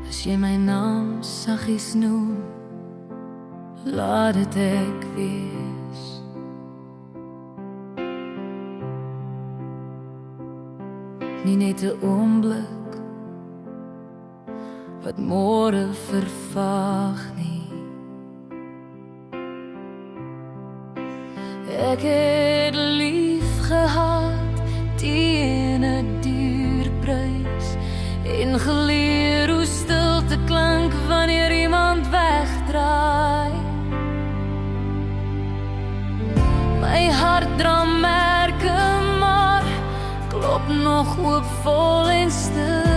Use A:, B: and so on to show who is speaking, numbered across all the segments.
A: As jy my naam saggies noem, laat dit ek wees. Nie net 'n oomblik wat môre vervaag nie. Ek het lief gehad teen 'n duur prys en geleer hoe stilte klink wanneer iemand wegdraai. My hart dra merke, maar klop nog hoopvol en stil.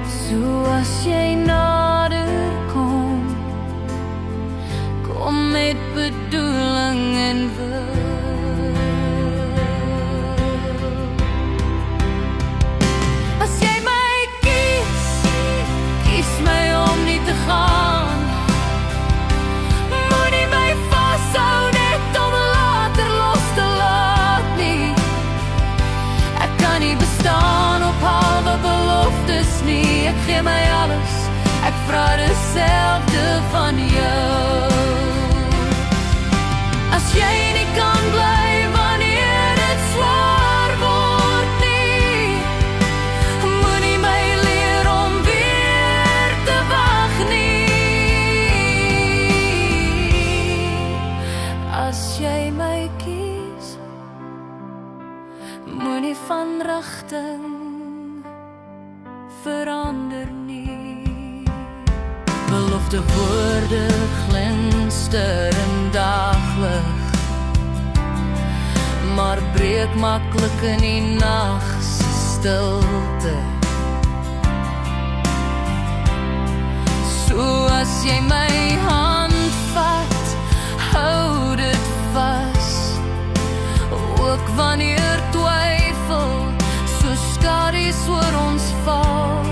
A: So as jy nader kom, kom met bedoeling en wil. As jy my kies, kies my om nie te gaan. Moenie my vashou net om later los te laat nie. Ek kan nie bestaan op halwe beloftes nie. Ek gee my alles, ek vra dieselfde van jou. As jy nie kan bly wanneer dit swaar word nie, moenie my leer om weer te wag nie. As jy my kies, moenie van rigting verander nie. Belofte woorde glinster in daglig, maar breek maklik in die nag se stilte. So as jy my hand vat, hou dit vas, ook wanneer twyfel so skadu's oor ons val.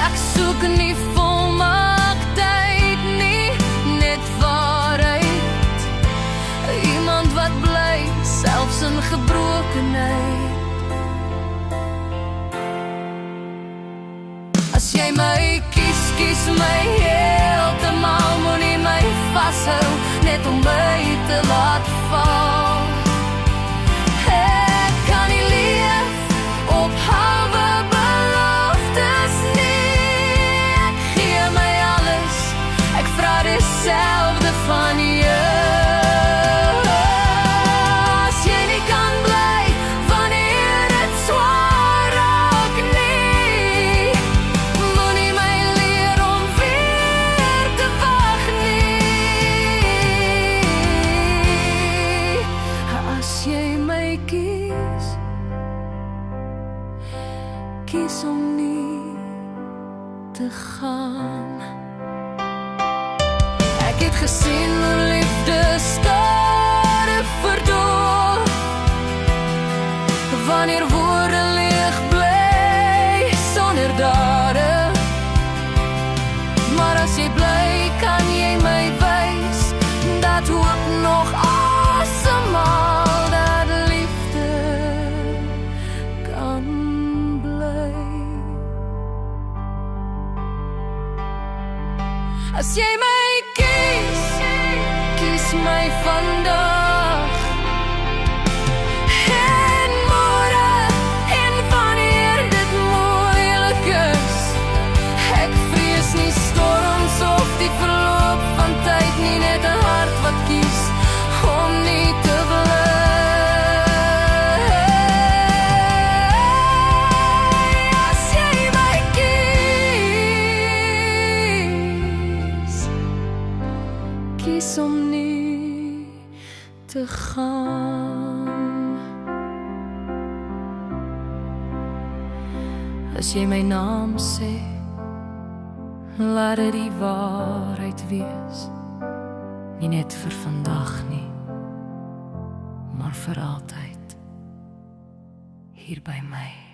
A: Ek soek nie volmaaktheid nie, net waarheid. Iemand wat bly, selfs in gebrokenheid. As jy my kies, kies my heeltemal. Moenie my vashou, net om my te laat val. Ek kan nie leef op halwe beloftes nie. Ek gee my alles, ek vra dieselfde van jou. As jy nie kan bly wanneer dit swaar raak nie, moenie my leer om weer te wag nie. As jy my kies, kies om nie te gaan. Ek het gesien hoe liefde skade verdoof, wanneer woorde leeg bly sonder dade. Maar as jy bly, kan jy my wys dat hoop nog asemhaal, dat liefde kan bly. As jy my kies, kies my vandag en môre en wanneer dit moeilik is. Ek vrees nie storms of die verloop van tyd nie, net 'n hart wat kies om nie te bly. As jy my kies, kies om nie te gaan. As jy my naam sê, laat dit die waarheid wees. Nie net vir vandag nie, maar vir altyd hier by my.